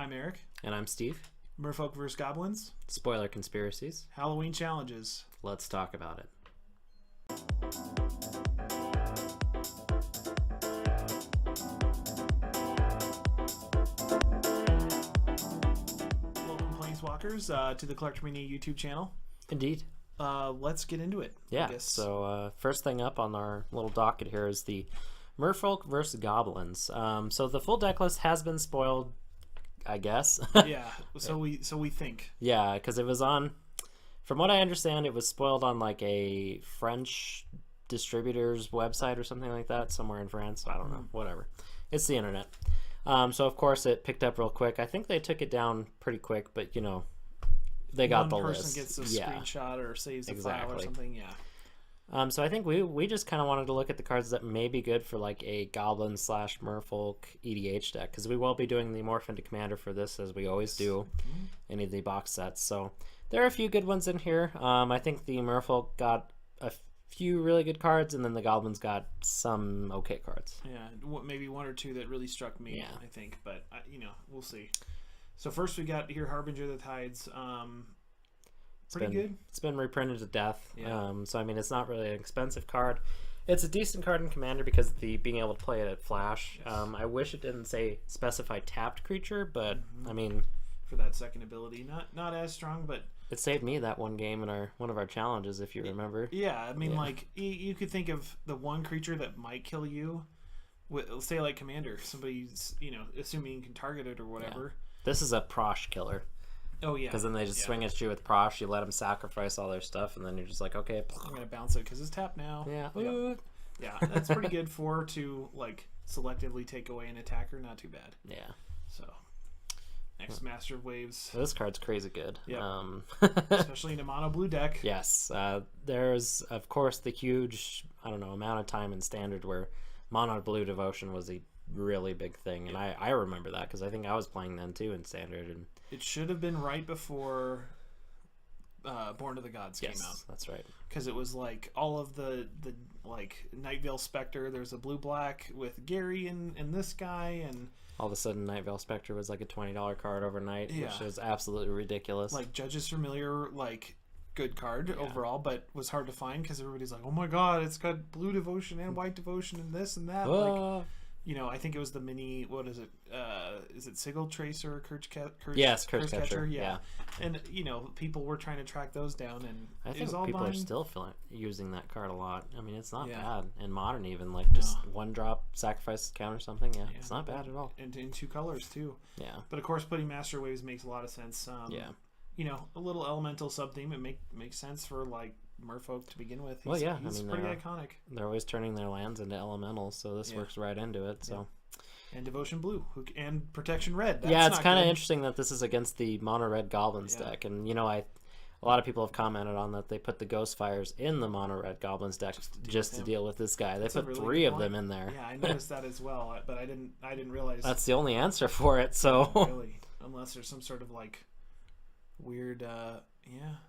I'm Eric. And I'm Steve. Merfolk vs. Goblins. Spoiler Conspiracies. Halloween challenges. Let's talk about it. Welcome, Planeswalkers, to the Collector Mania YouTube channel. Indeed. Let's get into it. Yeah, so first thing up on our little docket here is the Merfolk vs. Goblins. So the full deck list has been spoiled, I guess. Yeah, so we think. Yeah, because it was on, from what I understand, it was spoiled on like a French distributor's website or something like that, somewhere in France. I don't know, whatever. It's the internet. So of course it picked up real quick. I think they took it down pretty quick, but you know, they got the list. One person gets a screenshot or saves the file or something. Yeah. So I think we just kind of wanted to look at the cards that may be good for like a Goblin / Merfolk EDH deck, because we will be doing the Morph into Commander for this, as we always do, any of the box sets. So there are a few good ones in here. I think the Merfolk got a few really good cards, and then the Goblins got some okay cards. Yeah, maybe one or two that really struck me. Yeah. I think, but you know, we'll see. So first we got here Harbinger of the Tides. Pretty good. It's been reprinted to death. Yeah. So I mean, it's not really an expensive card. It's a decent card in Commander because of the being able to play it at Flash. Yes. I wish it didn't say specify tapped creature, but I mean, for that second ability, not as strong, but it saved me that one game in one of our challenges, if you remember. Yeah, I mean, like you could think of the one creature that might kill you. With, say, like Commander, somebody's assuming you can target it or whatever. Yeah. This is a Prosh killer. Oh yeah, because then they just swing at you with Prosh. You let them sacrifice all their stuff, and then you're just like, okay, I'm gonna bounce it because it's tapped now. Yeah, yeah, that's pretty good to like selectively take away an attacker. Not too bad. Yeah. So next, Master of Waves. This card's crazy good. Yeah. Especially in a mono blue deck. Yes. There's of course the huge amount of time in Standard where mono blue devotion was a really big thing, and I remember that because I think I was playing then too in Standard, and it should have been right before Born to the Gods came out. That's right, because it was like all of the like Night Veil Spectre. There's a blue black with Gary and this guy, and all of a sudden Night Veil Spectre was like a $20 card overnight, which was absolutely ridiculous. Like Judge's Familiar, like good card overall, but was hard to find because everybody's like, oh my god, it's got blue devotion and white devotion and this and that. Like, I think it was the mini. What is it? Is it Sigil Tracer or Curse Catcher? Yeah. And people were trying to track those down, and I think people are still using that card a lot. I mean, it's not bad in Modern, even just one drop sacrifice counter something. Yeah, it's not bad at all. And in two colors too. Yeah. But of course, putting Master Waves makes a lot of sense. A little elemental sub theme. It makes sense for like Merfolk to begin with. He's pretty iconic. They're always turning their lands into elementals, so this works right into it. So, and Devotion Blue and Protection Red. It's kind of interesting that this is against the mono red Goblins deck, and a lot of people have commented on that they put the Ghost Fires in the mono red Goblins deck just to deal with this guy. They put really 3 of them in there. Yeah, I noticed that as well, but I didn't realize that's the only answer for it. So really, unless there's some sort of like weird.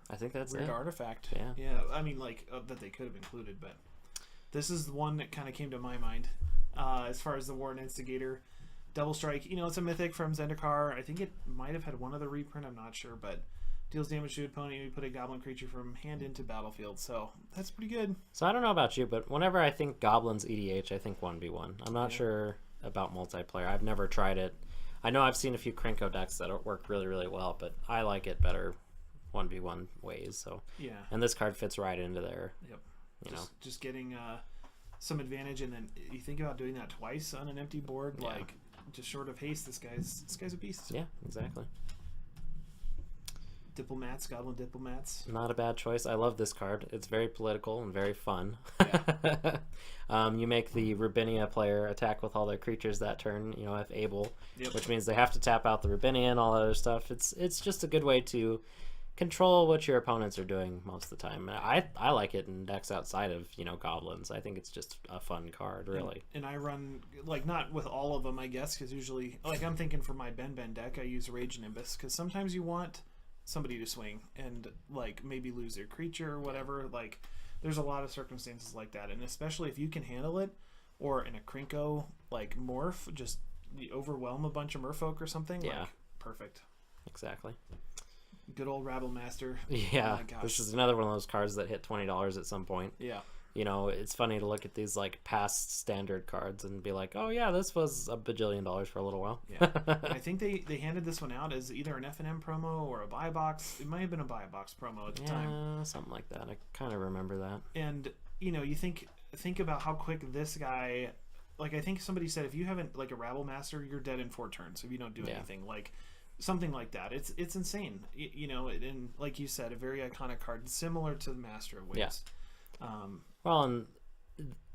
I think that's weird it. Artifact. Yeah. I mean, like that they could have included, but this is the one that kind of came to my mind as far as the Warren Instigator Double Strike. It's a mythic from Zendikar. I think it might have had one other reprint. I'm not sure, but deals damage to opponent. You put a Goblin creature from hand into battlefield, so that's pretty good. So I don't know about you, but whenever I think Goblins EDH, I think 1v1. I'm not sure about multiplayer. I've never tried it. I know I've seen a few Krenko decks that work really, really well, but I like it better 1v1 ways. So and this card fits right into there. Yep. Just getting some advantage, and then you think about doing that twice on an empty board, like just short of haste. This guy's a beast. Yeah, exactly. Diplomats, Goblin Diplomats. Not a bad choice. I love this card. It's very political and very fun. You make the Rubinia player attack with all their creatures that turn, if able, which means they have to tap out the Rubinia and all that other stuff. It's just a good way to control what your opponents are doing most of the time. I like it in decks outside of Goblins. I think it's just a fun card, really. And I run not with all of them, I guess, because usually I'm thinking for my Ben deck I use Rage Nimbus, because sometimes you want somebody to swing and maybe lose their creature or whatever. There's a lot of circumstances like that, and especially if you can handle it, or in a Krenko morph, just overwhelm a bunch of Merfolk or something. perfect. Exactly. Good old Rabble Master. Yeah, oh my gosh. This is another one of those cards that hit $20 at some point. Yeah. You know, it's funny to look at these like past standard cards and be like, oh yeah, this was $1 bajillion for a little while. Yeah. I think they handed this one out as either an F&M promo or a buy box. It might have been a buy box promo at the time. Yeah, something like that. I kind of remember that. And you know, you think about how quick this guy. Like I think somebody said, if you haven't like a Rabble Master, you're dead in 4 turns if you don't do anything. Like something like that. It's insane. You know, and like you said, a very iconic card, similar to the Master of Waves. Yeah. Well, and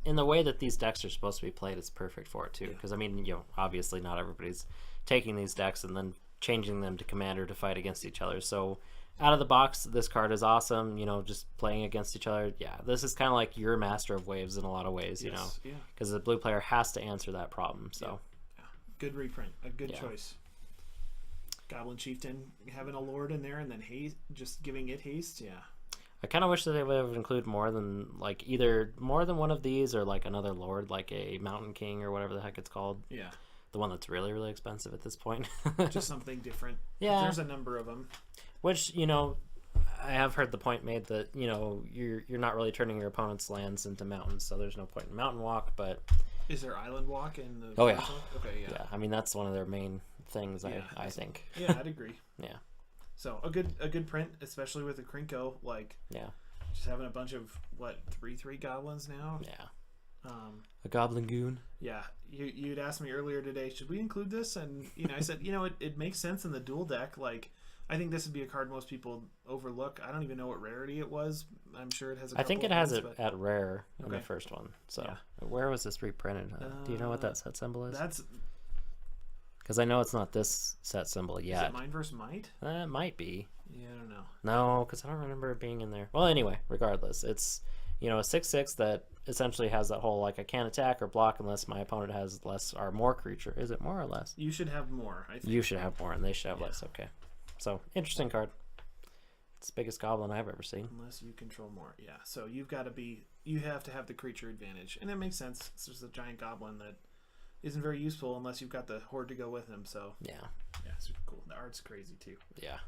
in the way that these decks are supposed to be played, it's perfect for it too. Because I mean, you know, obviously not everybody's taking these decks and then changing them to Commander to fight against each other. So out of the box, this card is awesome. You know, just playing against each other. Yeah, this is kind of like your Master of Waves in a lot of ways. You know, because the blue player has to answer that problem. So good reprint, a good choice. Goblin Chieftain having a Lord in there and then haste, just giving it haste. Yeah. I kind of wish that they would have included more than like either more than one of these or like another Lord, like a Mountain King or whatever the heck it's called. Yeah. The one that's really, really expensive at this point. Just something different. Yeah. There's a number of them. Which, you know, I have heard the point made that, you know, you're not really turning your opponent's lands into mountains, so there's no point in Mountain Walk, but... Is there Island Walk in the... Oh, yeah. Okay, yeah. Yeah, I mean, that's one of their main things, I think. Yeah, I'd agree. Yeah. So, a good print, especially with the Krinko, like... Yeah. Just having a bunch of, 3/3 goblins now? Yeah. A Goblin Goon. Yeah. You'd asked me earlier today, should we include this? And, you know, I said, you know, it makes sense in the dual deck. Like, I think this would be a card most people overlook. I don't even know what rarity it was. I'm sure it has a couple I think it of has ones, it at rare in the first one. So, where was this reprinted? Do you know what that set symbol is? That's... Because I know it's not this set symbol yet. Is it Mind vs. Might? It might be. Yeah, I don't know. No, because I don't remember it being in there. Well, anyway, regardless, it's, you know, a 6/6 that essentially has that whole, like, I can't attack or block unless my opponent has less or more creature. Is it more or less? You should have more, I think. You should have more, and they should have less. Okay. So, interesting card. It's the biggest goblin I've ever seen. Unless you control more. Yeah, so you have to have the creature advantage. And it makes sense. It's just a giant goblin that isn't very useful unless you've got the horde to go with him. So yeah, super cool. The art's crazy too. Yeah.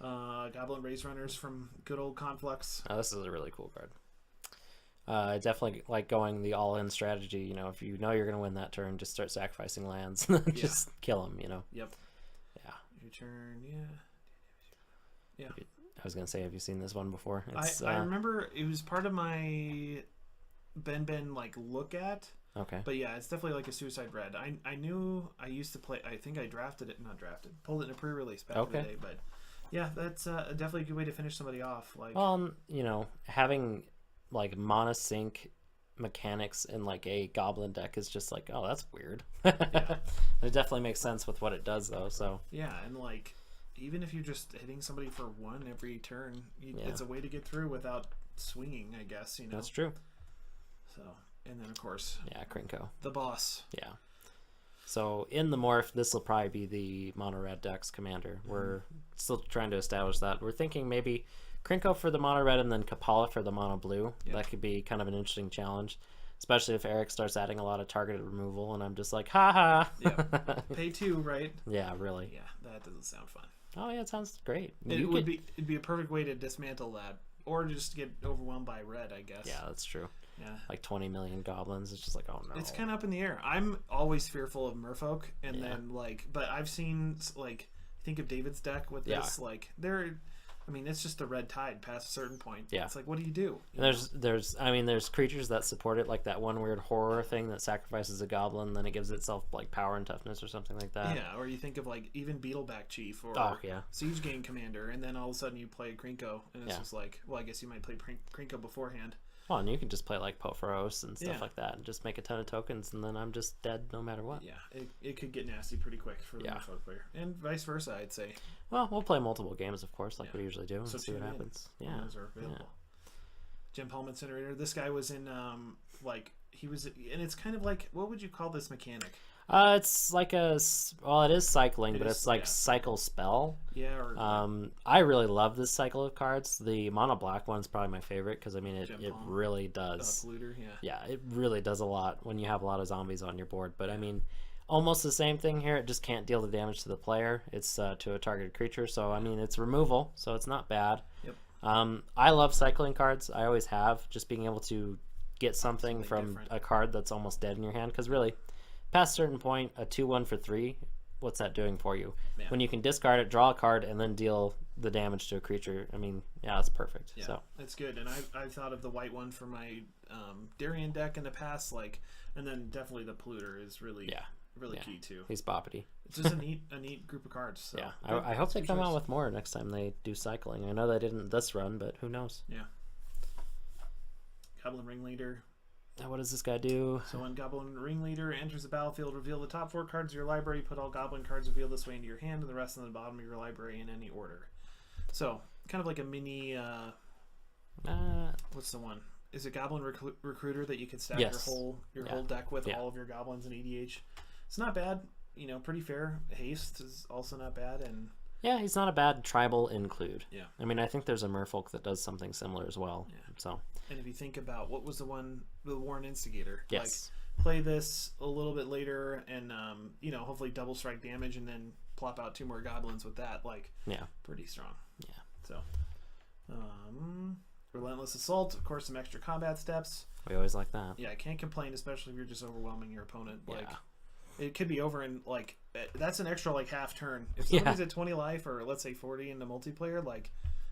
Goblin Raise Runners from good old Conflux. Oh, this is a really cool card. I definitely like going the all-in strategy. You know, if you know you're going to win that turn, just start sacrificing lands and just kill them. You know. Yep. Yeah. Your turn. Yeah. I was going to say, have you seen this one before? I remember it was part of my Ben like look at. Okay. But yeah, it's definitely like a Suicide Red. I knew I used to play. I think I pulled it in a pre-release back in the day. But yeah, that's definitely a good way to finish somebody off. Like, well, you know, having like mono sync mechanics in like a goblin deck is just like, oh, that's weird. Yeah. It definitely makes sense with what it does though. So yeah, and like even if you're just hitting somebody for one every turn, it's a way to get through without swinging, I guess. You know, that's true. So. And then, of course... Yeah, Krinko. The boss. Yeah. So, in the morph, this will probably be the mono-red deck's commander. We're still trying to establish that. We're thinking maybe Krinko for the mono-red and then Kapala for the mono-blue. Yep. That could be kind of an interesting challenge. Especially if Eric starts adding a lot of targeted removal, and I'm just like, ha-ha! Yeah. Pay 2, right? Yeah, really. Yeah, that doesn't sound fun. Oh, yeah, it sounds great. It'd be a perfect way to dismantle that. Or just get overwhelmed by red, I guess. Yeah, that's true. Yeah. Like 20 million goblins. It's just like, oh no. It's kind of up in the air. I'm always fearful of Merfolk, and then like, but I've seen like, think of David's deck with this. Like, I mean, it's just the red tide past a certain point. Yeah. It's like, what do you do? There's creatures that support it, like that one weird horror thing that sacrifices a goblin, then it gives itself like power and toughness or something like that. Yeah, or you think of like even Beetleback Chief or Siege Gang Commander, and then all of a sudden you play Krinko, and it's just like, well, I guess you might play Krinko beforehand. Well, and you can just play like Potforos and stuff like that, and just make a ton of tokens, and then I'm just dead no matter what. Yeah, it could get nasty pretty quick for the Merfolk player, and vice versa, I'd say. Well, we'll play multiple games, of course, like we usually do, and see what happens. Yeah, those are available. Jim Palm Incinerator. This guy was in and it's kind of like, what would you call this mechanic? It's like it is cycling, but it's like cycle spell. Yeah. Or, I really love this cycle of cards. The mono black one's probably my favorite because I mean it really does. Polluter, yeah, it really does a lot when you have a lot of zombies on your board. But I mean, almost the same thing here. It just can't deal the damage to the player. It's to a targeted creature. So I mean, it's removal, so it's not bad. Yep. I love cycling cards. I always have. Just being able to get something from different. a card that's almost dead in your hand. Because really, past a certain point, a 2/1 for 3, what's that doing for you? Yeah. When you can discard it, draw a card, and then deal the damage to a creature, I mean, yeah, that's perfect. Yeah, so that's good. And I've thought of the white one for my Darien deck in the past, like, and then definitely the polluter is really key too. He's boppity. It's just a neat group of cards. So. Yeah, I hope they come out with more next time they do cycling. I know they didn't this run, but who knows? Yeah. Goblin Ringleader. What does this guy do? So when Goblin Ringleader enters the battlefield, reveal the top 4 cards of your library, put all Goblin cards revealed this way into your hand, and the rest on the bottom of your library in any order. So, kind of like a mini, what's the one? Is it Goblin Recruiter that you can stack your whole deck with all of your Goblins and EDH? It's not bad. You know, pretty fair. Haste is also not bad, and yeah, he's not a bad tribal include. Yeah. I mean, I think there's a Merfolk that does something similar as well. Yeah. So. And if you think about what was the one, the Warren Instigator. Yes. Like, play this a little bit later, and you know, hopefully double strike damage, and then plop out 2 more Goblins with that. Like, yeah, pretty strong. Yeah. So, Relentless Assault, of course, some extra combat steps. We always like that. Yeah, I can't complain, especially if you're just overwhelming your opponent. Like, yeah. It could be over in, like, that's an extra, like, half turn. If somebody's at 20 life, or let's say 40 in the multiplayer, like,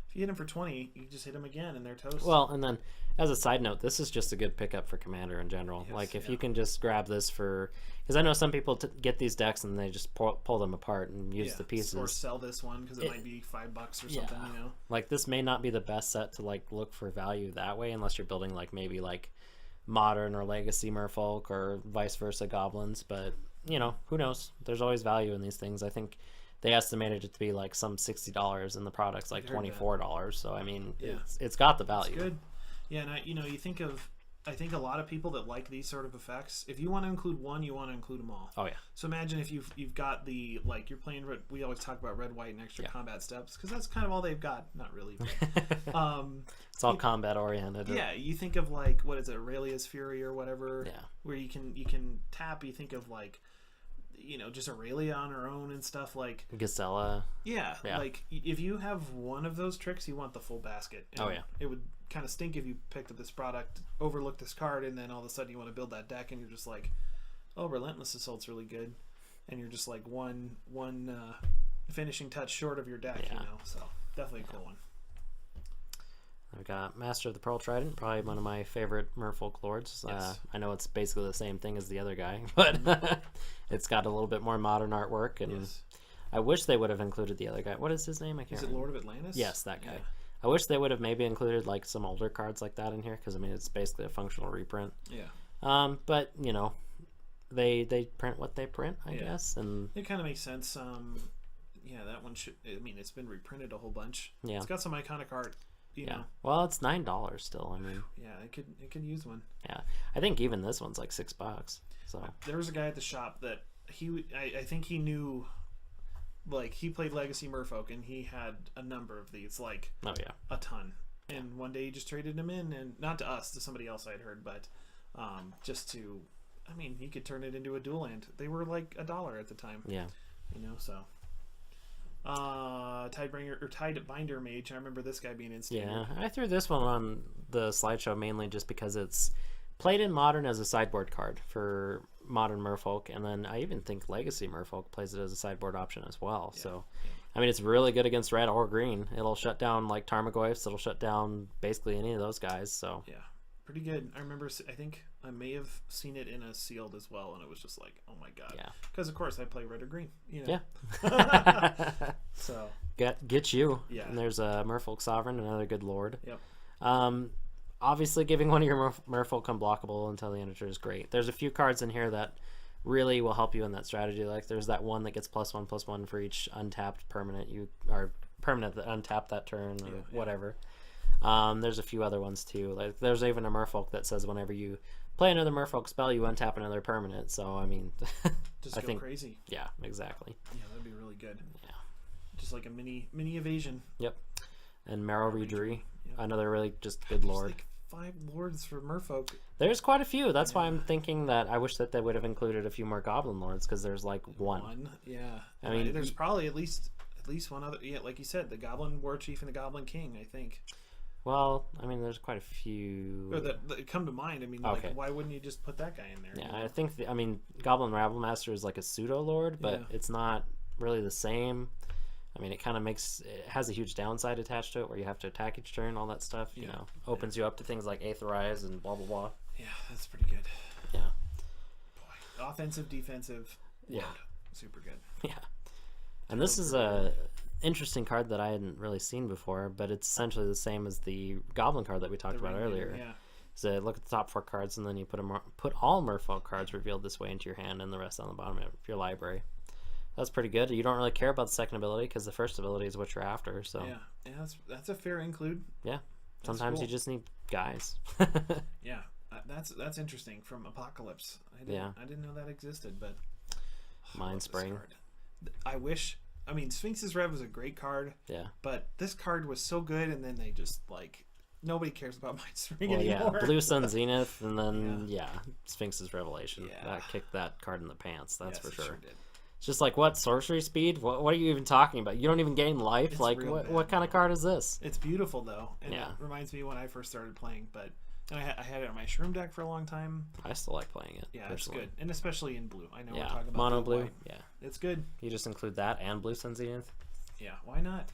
if you hit him for 20, you just hit him again, and they're toast. Well, and then, as a side note, this is just a good pickup for Commander in general. Yes, like, if you can just grab this for... Because I know some people get these decks, and they just pull them apart and use the pieces. Or sell this one, because it might be $5 or something, you know? Like, this may not be the best set to, like, look for value that way, unless you're building, like, maybe, like, Modern or Legacy Merfolk, or vice versa Goblins, but... You know, who knows? There's always value in these things. I think they estimated it to be like some $60, and the product's like $24. So I mean, it's got the value. It's good. Yeah, and you think of, I think a lot of people that like these sort of effects, if you want to include one, you want to include them all. Oh yeah. So imagine if you've got the, like, you're playing red, we always talk about red, white, and extra combat steps, because that's kind of all they've got. Not really. But, it's all combat oriented. Yeah, you think of, like, what is it, Aurelia's Fury or whatever. Yeah. Where you can tap. You think of, like, you know, just Aurelia on her own and stuff, like Gazella. Yeah, like if you have one of those tricks, you want the full basket. And it would kind of stink if you picked up this product, overlooked this card, and then all of a sudden you want to build that deck, and you're just like, oh, Relentless Assault's really good, and you're just like one finishing touch short of your deck, you know. So definitely a cool one. I've got Master of the Pearl Trident, probably one of my favorite Merfolk lords. Yes. I know it's basically the same thing as the other guy, but it's got a little bit more modern artwork, and I wish they would have included the other guy. What is his name? I can't remember. Lord of Atlantis? Yes, that guy. Yeah. I wish they would have maybe included like some older cards like that in here, because I mean it's basically a functional reprint. Yeah. But you know, they print what they print, I guess, and it kind of makes sense. Yeah, that one should. I mean, it's been reprinted a whole bunch. Yeah. It's got some iconic art. You know. Well, it's $9 still. I mean. Yeah, it could use one. Yeah, I think even this one's like $6. So there was a guy at the shop that I think he knew, like, he played Legacy Merfolk, and he had a number of these, like, a ton. And one day he just traded them in, and not to us, to somebody else I'd heard, but just to, I mean, he could turn it into a dual land. They were like $1 at the time. Yeah. You know, so. Tidebinder Mage. I remember this guy being in standard. Yeah, I threw this one on the slideshow mainly just because it's played in Modern as a sideboard card for Modern Merfolk, and then I even think Legacy Merfolk plays it as a sideboard option as well. Yeah. So, I mean, it's really good against red or green. It'll shut down like Tarmogoyfs. It'll shut down basically any of those guys. So yeah, pretty good. I remember. I think I may have seen it in a sealed as well, and it was just like, oh my god. Yeah. Because of course I play red or green. You know? Yeah. So get you. Yeah. And there's a Merfolk Sovereign, another good lord. Yep. Obviously, giving one of your Merfolk unblockable until the end of turn is great. There's a few cards in here that really will help you in that strategy. Like there's that one that gets +1/+1 for each untapped permanent that untap that turn or whatever. There's a few other ones too. Like there's even a Merfolk that says whenever you play another Merfolk spell, you untap another permanent. So I mean, just go crazy. Yeah, exactly. Yeah, that'd be really good. Yeah, just like a mini evasion. Yep. And Marrow Reedury, another really just good lord. Like 5 lords for Merfolk. There's quite a few. That's why I'm thinking that I wish that they would have included a few more Goblin lords, because there's like one. Yeah. I mean, there's probably at least one other. Yeah, like you said, the Goblin War Chief and the Goblin King, I think. Well, I mean, there's quite a few. Or that come to mind. I mean, like, why wouldn't you just put that guy in there? Yeah, I think. Goblin Rabblemaster is like a pseudo lord, but it's not really the same. I mean, it kind of it has a huge downside attached to it, where you have to attack each turn, all that stuff. You know, opens you up to things like Aetherize and blah blah blah. Yeah, that's pretty good. Yeah. Boy, offensive, defensive. Lord. Super good. Yeah. And this is a interesting card that I hadn't really seen before, but it's essentially the same as the Goblin card that we talked about earlier. Yeah. So look at the top 4 cards, and then you put all Merfolk cards revealed this way into your hand, and the rest on the bottom of your library. That's pretty good. You don't really care about the second ability, because the first ability is what you're after. So yeah, that's a fair include. Yeah, sometimes you just need guys. Yeah, that's interesting from Apocalypse. I didn't know that existed, but Mind Spring. I wish. I mean, Sphinx's Rev was a great card. Yeah, but this card was so good, and then they just like nobody cares about Mind Spring anymore. Yeah, Blue Sun Zenith, and then Sphinx's Revelation. That kicked that card in the pants. That's for sure. Did. It's just like, what, sorcery speed? What are you even talking about? You don't even gain life. It's like, what kind of card is this? It's beautiful though, and it reminds me when I first started playing. But I had it on my Shroom deck for a long time. I still like playing it. Yeah, personally. It's good, and especially in blue. I know we're talking about mono blue. Yeah, it's good. You just include that and Blue Sun Zenith. Yeah, why not?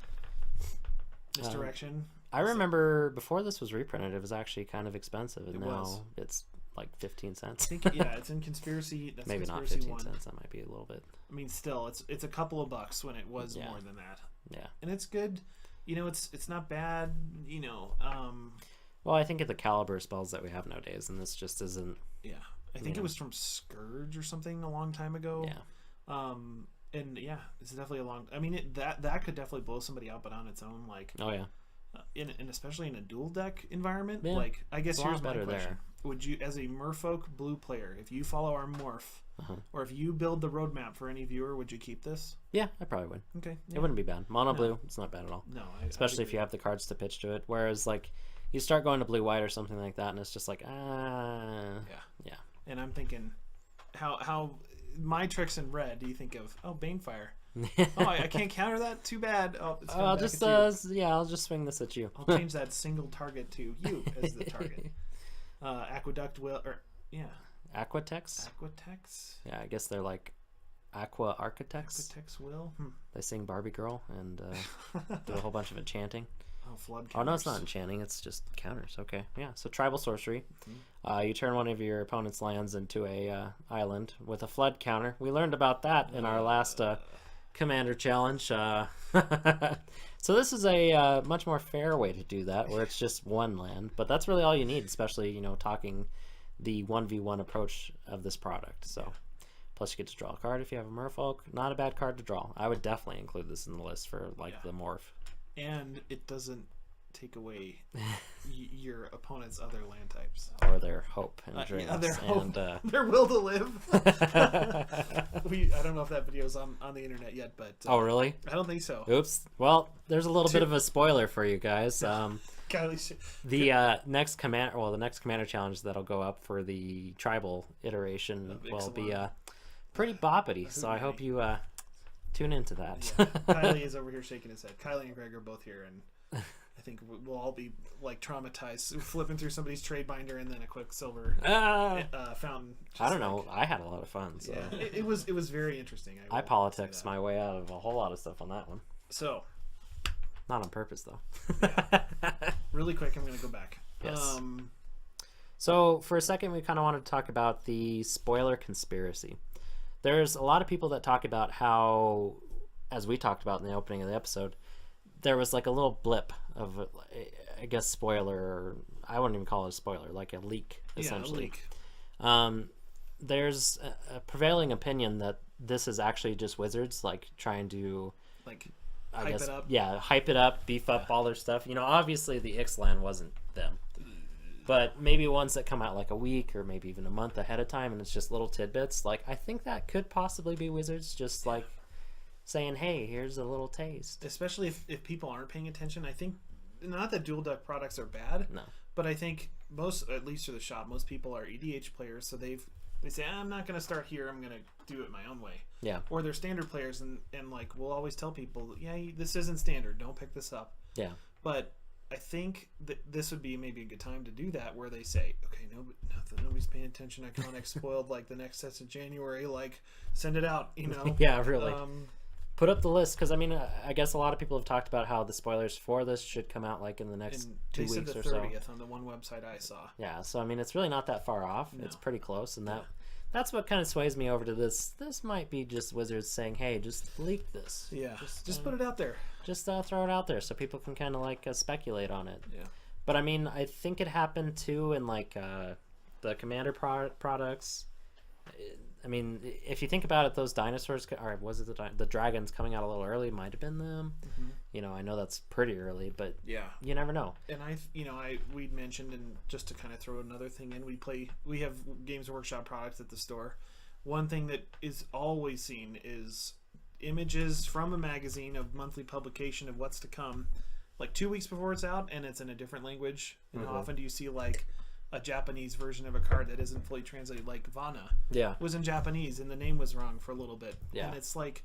Misdirection. I remember before this was reprinted, it was actually kind of expensive, and now it's like 15 cents. I think, it's in Conspiracy. That's maybe Conspiracy not 15 cents. That might be a little bit. I mean, still, it's a couple of bucks when it was more than that. Yeah, and it's good. You know, it's not bad. You know. Well, I think of the caliber spells that we have nowadays, and this just isn't. Yeah, I think it was from Scourge or something a long time ago. Yeah. And it's definitely a long. I mean, that could definitely blow somebody out, but on its own, like. Oh yeah. And especially in a dual deck environment, yeah. like I guess here's my question: there. Would you, as a Merfolk blue player, if you follow our morph, or if you build the roadmap for any viewer, would you keep this? Yeah, I probably would. Okay, it wouldn't be bad. Mono blue, it's not bad at all. No, especially if you have the cards to pitch to it. Whereas like you start going to blue white or something like that, and it's just like yeah. And I'm thinking, how my tricks in red? Do you think of Banefire? I can't counter that. Too bad. It's I'll just I'll just swing this at you. I'll change that single target to you as the target. Aqueduct will Aquatex. Yeah, I guess they're like Aqua Architects. Aquatex will. They sing Barbie Girl and do a whole bunch of enchanting. Flood counters. Oh no, it's not enchanting. It's just counters. Okay, yeah. So tribal sorcery. You turn one of your opponent's lands into a island with a flood counter. We learned about that in our last. Commander challenge. So this is a much more fair way to do that, where it's just one land, but that's really all you need, especially talking the 1v1 approach of this product. So plus you get to draw a card if you have a Merfolk. Not a bad card to draw. I would definitely include this in the list for the morph. And it doesn't take away your opponent's other land types or their hope and dreams and their will to live. I don't know if that video is on the internet yet, but oh really? I don't think so. Oops. Well, there's a little bit of a spoiler for you guys. The next commander challenge that'll go up for the tribal iteration will be pretty boppity. So I hope you tune into that. Kylie is over here shaking his head. Kylie and Greg are both here, and I think we'll all be like traumatized flipping through somebody's trade binder and then a Quicksilver fountain. I don't know. I had a lot of fun. So. Yeah, it was very interesting. I politics my way out of a whole lot of stuff on that one. So, not on purpose though. Really quick, I'm going to go back. Yes. So for a second, we kind of wanted to talk about the spoiler conspiracy. There's a lot of people that talk about how, as we talked about in the opening of the episode, there was like a little blip of, I guess, spoiler, or I wouldn't even call it a spoiler, like a leak, essentially. Yeah, a leak. There's a prevailing opinion that this is actually just Wizards, like, trying to, like, hype it up. Yeah, hype it up, beef up all their stuff. Obviously the Ixalan wasn't them. But maybe ones that come out like a week or maybe even a month ahead of time, and it's just little tidbits. Like, I think that could possibly be Wizards just, like, saying, hey, here's a little taste. Especially if people aren't paying attention. I think not that dual deck products are bad. No. But I think most, at least for the shop, most people are EDH players, so they say, I'm not going to start here, I'm going to do it my own way. Yeah. Or they're standard players, and like, we'll always tell people, yeah, this isn't standard, don't pick this up. Yeah. But I think that this would be maybe a good time to do that, where they say, okay, nobody's paying attention, Iconic spoiled, like, the next sets in January, like, send it out, you know? Yeah, really. Put up the list, because, I mean, I guess a lot of people have talked about how the spoilers for this should come out, like, in the next 2 weeks or so. They said the 30th on the one website I saw. Yeah, so, I mean, it's really not that far off. No. It's pretty close, and that's what kind of sways me over to this. This might be just Wizards saying, hey, just leak this. Yeah, just put it out there. Just throw it out there so people can kind of, like, speculate on it. Yeah. But, I mean, I think it happened, too, in, like, the Commander products. I mean, if you think about it, those dinosaurs, or was it the dragons coming out a little early? Might have been them. Mm-hmm. You know, I know that's pretty early, but yeah, you never know. And we'd mentioned, and just to kind of throw another thing in, we have Games Workshop products at the store. One thing that is always seen is images from a magazine of monthly publication of what's to come, like 2 weeks before it's out, and it's in a different language. And how often do you see like a Japanese version of a card that isn't fully translated, like Vana was in Japanese and the name was wrong for a little bit. And it's like,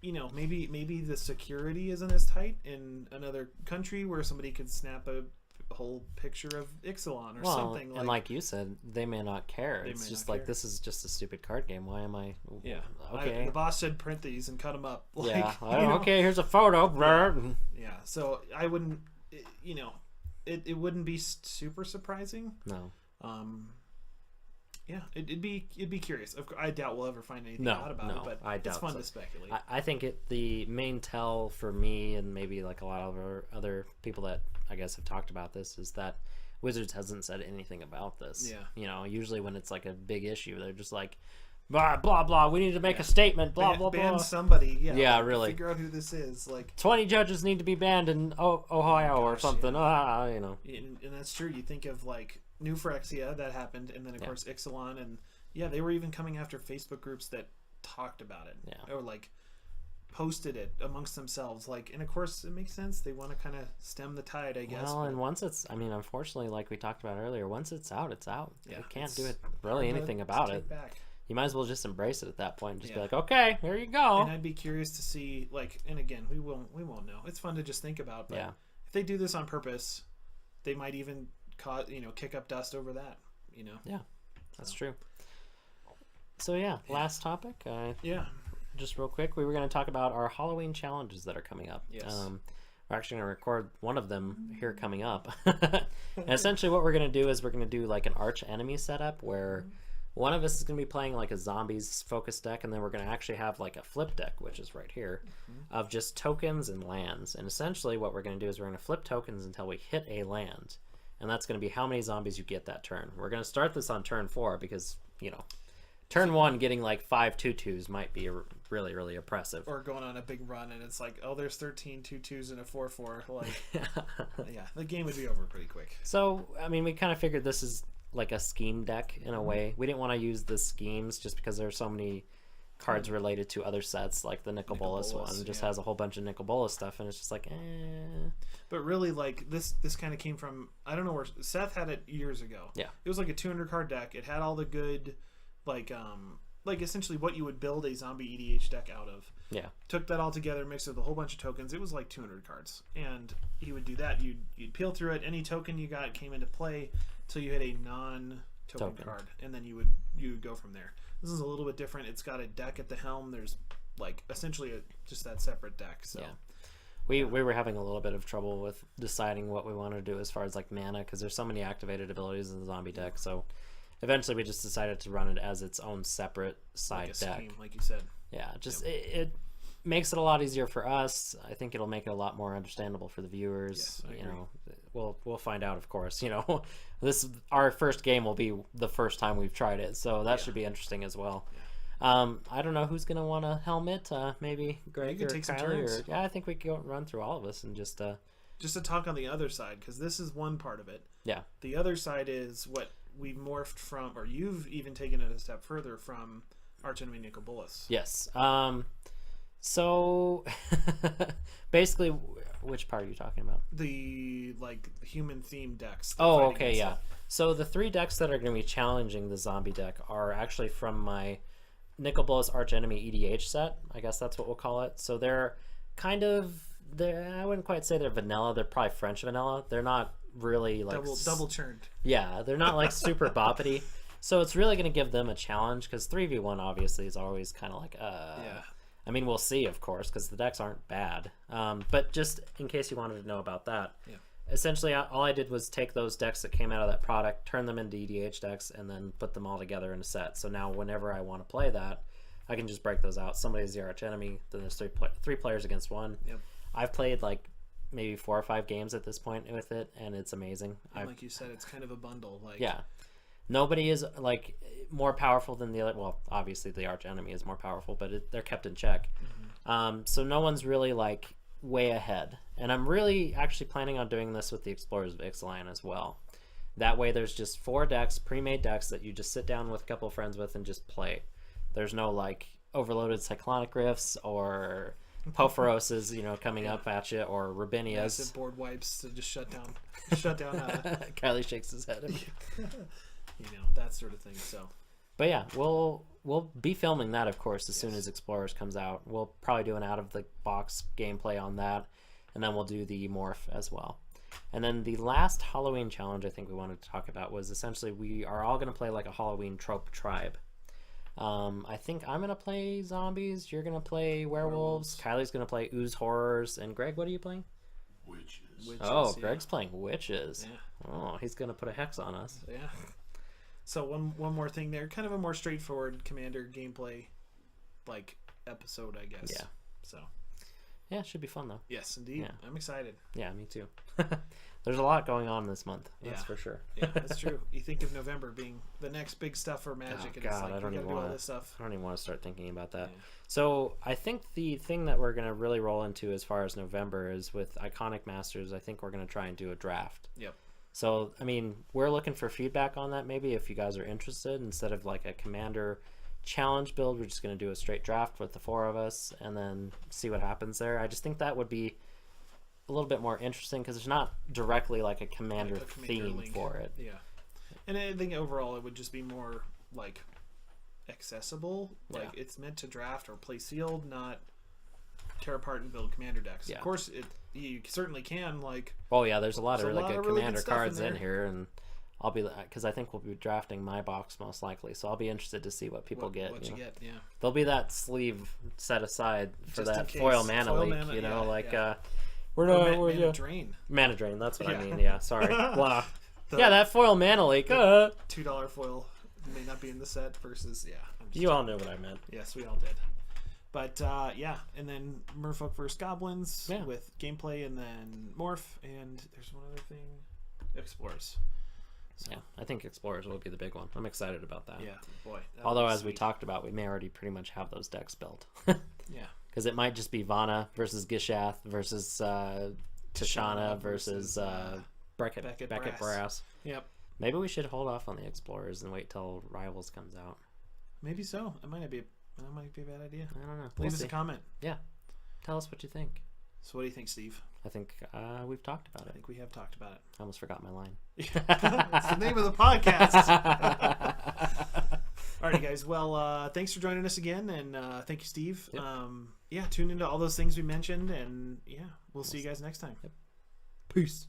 you know, maybe the security isn't as tight in another country where somebody could snap a whole picture of Ixalan or something. And like you said, they may not care. It's just like, this is just a stupid card game. Why am I? Yeah. Okay. The boss said print these and cut them up. Like, yeah. Okay, here's a photo. Yeah. So I wouldn't, you know, it wouldn't be super surprising. No. Yeah, it'd be curious. I doubt we'll ever find anything out about it, but it's fun to speculate. I think the main tell for me, and maybe like a lot of other people that I guess have talked about this, is that Wizards hasn't said anything about this. Yeah. You know, usually when it's like a big issue, they're just like, blah blah blah. We need to make a statement. Blah blah blah. Ban somebody. Yeah. Yeah, like, really. Figure out who this is. Like 20 judges need to be banned in Ohio or something. Yeah. You know. And that's true. You think of like New Phyrexia, that happened, and then of course Ixalan, and they were even coming after Facebook groups that talked about it. Yeah. Or like posted it amongst themselves. Like, and of course it makes sense. They want to kind of stem the tide, I guess. Well, and once it's, I mean, unfortunately, like we talked about earlier, once it's out, it's out. Yeah, you can't do it really anything about it. You might as well just embrace it at that point and just be like, okay, here you go. And I'd be curious to see, like, and again, we won't know. It's fun to just think about, but if they do this on purpose, they might even kick up dust over that, you know. Yeah, that's true. So last topic. Just real quick, we were going to talk about our Halloween challenges that are coming up. Yes. We're actually going to record one of them here coming up. And essentially what we're going to do is we're going to do like an arch enemy setup where one of us is going to be playing like a zombies focused deck, and then we're going to actually have like a flip deck, which is right here, of just tokens and lands. And essentially what we're going to do is we're going to flip tokens until we hit a land. And that's going to be how many zombies you get that turn. We're going to start this on turn 4 because, you know, turn 1 getting like 5 2/2s might be really, really oppressive. Or going on a big run and it's like, oh, there's 13 2/2s and a 4/4. Like, the game would be over pretty quick. So, I mean, we kind of figured this is like a scheme deck in a way. We didn't want to use the schemes just because there's so many cards related to other sets, like the Nicol Bolas one just has a whole bunch of Nicol Bolas stuff, and it's just like, But really, like, this kind of came from, I don't know where, Seth had it years ago. Yeah. It was like a 200 card deck. It had all the good, like essentially what you would build a zombie EDH deck out of. Yeah. Took that all together, mixed with a whole bunch of tokens. It was like 200 cards. And he would do that. You'd peel through it. Any token you got came into play till you hit a non-token card. And then you would go from there. This is a little bit different. It's got a deck at the helm. There's like essentially just that separate deck. So we were having a little bit of trouble with deciding what we wanted to do as far as like mana, because there's so many activated abilities in the zombie deck. So eventually we just decided to run it as its own separate side deck. Scheme, like you said. Yeah, just it makes it a lot easier for us. I think it'll make it a lot more understandable for the viewers. Yes, I agree. We'll find out, of course. Our first game will be the first time we've tried it, so that should be interesting as well. I don't know who's gonna want to helmet. Maybe Greg or Kylie. I think we can go run through all of us and just to talk on the other side, because this is one part of it. Yeah. The other side is what we've morphed from, or you've even taken it a step further from Archenemy Nicol Bolas. Yes. So basically, Which part are you talking about? The like human themed decks. Oh, okay, yeah. So the 3 decks that are going to be challenging the zombie deck are actually from my Nicol Archenemy EDH set. I guess that's what we'll call it. So they're kind of, I wouldn't quite say they're vanilla. They're probably French vanilla. They're not really like double churned. Yeah, they're not like super boppity. So it's really going to give them a challenge because 3v1 obviously is always kind of like yeah. I mean, we'll see, of course, because the decks aren't bad. But just in case you wanted to know about that, essentially all I did was take those decks that came out of that product, turn them into EDH decks, and then put them all together in a set. So now whenever I want to play that, I can just break those out. Somebody's the arch enemy, then there's three players against one. Yep. I've played like maybe 4 or 5 games at this point with it, and it's amazing. And like you said, it's kind of a bundle. Like yeah. Nobody is like more powerful than the other. Well, obviously the arch enemy is more powerful, but they're kept in check. Mm-hmm. So no one's really like way ahead. And I'm really actually planning on doing this with the Explorers of Ixalan as well. That way there's just 4 decks, pre-made decks that you just sit down with a couple of friends with and just play. There's no like overloaded Cyclonic Rifts or Pophoroses, coming up at you, or Rabinias. Massive board wipes to just shut down. Kylie shakes his head. That sort of thing. So, but yeah, we'll be filming that, of course, as soon as Explorers comes out. We'll probably do an out of the box gameplay on that, and then we'll do the morph as well. And then the last Halloween challenge I think we wanted to talk about was essentially we are all going to play like a Halloween trope tribe. I think I'm going to play zombies. You're going to play werewolves. Kylie's going to play ooze horrors. And Greg, what are you playing? Witches. Oh, Greg's playing witches. Yeah. Oh, he's going to put a hex on us. Yeah. So one more thing there, kind of a more straightforward Commander gameplay, like episode, I guess. Yeah. So. Yeah, it should be fun though. Yes, indeed. Yeah. I'm excited. Yeah, me too. There's a lot going on this month. That's for sure. Yeah, that's true. You think of November being the next big stuff for Magic, and it's like I don't even do all this stuff. I don't even want to start thinking about that. Yeah. So I think the thing that we're going to really roll into as far as November is with Iconic Masters. I think we're going to try and do a draft. Yep. So, I mean, we're looking for feedback on that maybe if you guys are interested. Instead of like a Commander challenge build, we're just going to do a straight draft with the 4 of us and then see what happens there. I just think that would be a little bit more interesting because there's not directly like a Commander theme for it. Yeah. And I think overall it would just be more like accessible. Like it's meant to draft or play sealed, not tear apart and build Commander decks. Yeah. Of course, you certainly can. Like, oh yeah, there's a lot of really good really Commander good cards in here, and I'll be because I think we'll be drafting my box most likely, so I'll be interested to see what people get. What you get, yeah. There'll be that sleeve set aside for just that foil mana leak, we're not mana drain. Mana drain, that's what I mean. Yeah, sorry. Blah. That foil mana leak. $2 foil may not be in the set versus you all know what I meant. Yes, we all did. But and then Merfolk vs. Goblins with gameplay, and then Morph, and there's one other thing, Explorers. So. Yeah, I think Explorers will be the big one. I'm excited about that. Yeah, boy. Although, as we talked about, we may already pretty much have those decks built. Yeah. Because it might just be Vana versus Gishath versus Tishana versus Beckett Brass. Yep. Maybe we should hold off on the Explorers and wait till Rivals comes out. Maybe so. That might be a bad idea. I don't know. Leave us a comment. Yeah. Tell us what you think. So what do you think, Steve? I think we've talked about it. I think we have talked about it. I almost forgot my line. It's the name of the podcast. Alrighty, guys. Well, thanks for joining us again, and thank you, Steve. Yep. Tune into all those things we mentioned, and we'll see you guys next time. Yep. Peace.